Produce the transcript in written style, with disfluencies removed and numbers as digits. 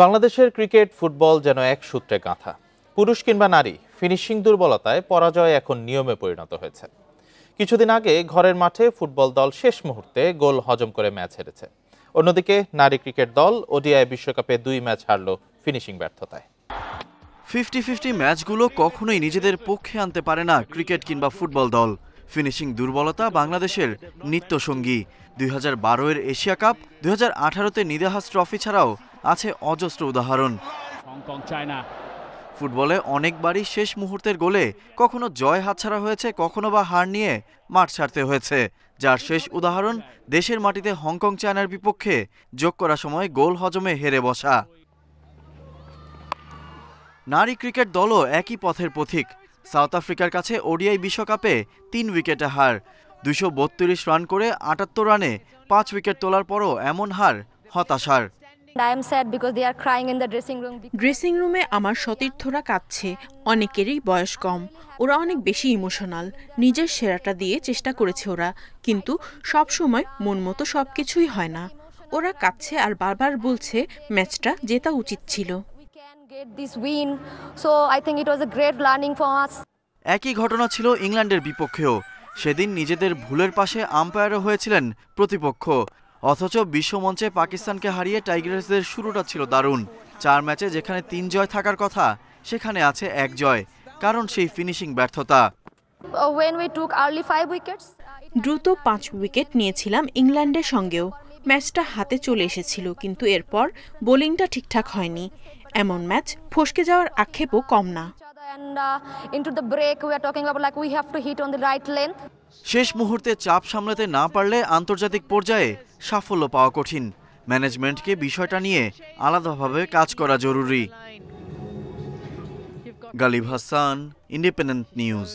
বাংলাদেশের cricket football যেন এক সূত্রে গাঁথা। পুরুষ কিংবা নারী, ফিনিশিং দুর্বলতায় পরাজয় এখন নিয়মে পরিণত হয়েছে। কিছুদিন আগে ঘরের মাঠে ফুটবল দল শেষ মুহূর্তে গোল হজম করে ম্যাচ হেরেছে। অন্যদিকে নারী ক্রিকেট দল ওডিআই বিশ্বকাপে 2 ম্যাচ হারল ফিনিশিং ব্যর্থতায়। 50-50 ম্যাচগুলো কখনোই নিজেদের পক্ষে আনতে পারে না ক্রিকেট কিংবা ফুটবল দল। ফিনিশিং দুর্বলতা বাংলাদেশের নিত্যসঙ্গী। 2012-এর এশিয়া কাপ, 2018-তে নিদাহাস ট্রফি ছাড়াও আছে অজস্র উদাহরণ। ফুটবলে অনেকবারই শেষ মুহূর্তের গোলে কখনো জয় হাতছাড়া হয়েছে, কখনো বা হার নিয়ে মাঠ ছাড়তে হয়েছে। যার শেষ উদাহরণ দেশের মাটিতে হংকং চায়নার বিপক্ষে যোগ করার সময় গোল হজমে হেরে বসা। নারী ক্রিকেট দলও একই পথের পথিক। সাউথ আফ্রিকার কাছে ওডিআই বিশ্বকাপে 3 উইকেটে হার। 232 রান করে 78 রানে 5 উইকেট তোলার পরও এমন হার হতাশার। ড্রেসিং রুমে আমার সতীর্থরা কাঁদছে। অনেকেরই বয়স কম, ওরা অনেক বেশি ইমোশনাল। নিজের সেরাটা দিয়ে চেষ্টা করেছে ওরা, কিন্তু সব সময় মন মতো সবকিছুই হয় না। ওরা কাঁদছে আর বারবার বলছে ম্যাচটা জেতা উচিত ছিল। একই ঘটনা ছিল ইংল্যান্ডের বিপক্ষেও। সেদিন নিজেদের ভুলের পাশে আম্পায়ারও হয়েছিলেন প্রতিপক্ষ। অথচ বিশ্বমঞ্চে পাকিস্তানকে হারিয়ে টাইগার্সদের শুরুটা ছিল দারুণ। 4 ম্যাচে যেখানে 3 জয় থাকার কথা, সেখানে আছে 1 জয়, কারণ সেই ফিনিশিং ব্যর্থতা। দ্রুত 5 উইকেট নিয়েছিলাম ইংল্যান্ডের সঙ্গেও। ম্যাচটা হাতে চলে এসেছিল, কিন্তু এরপর বোলিংটা ঠিকঠাক হয়নি। এমন ম্যাচ ফসকে যাওয়ার আক্ষেপও কম না। শেষ মুহূর্তে চাপ সামলাতে না পারলে আন্তর্জাতিক পর্যায়ে সাফল্য পাওয়া কঠিন। ম্যানেজমেন্টকে বিষয়টা নিয়ে আলাদাভাবে কাজ করা জরুরি। Ghalib Hasan, independent news.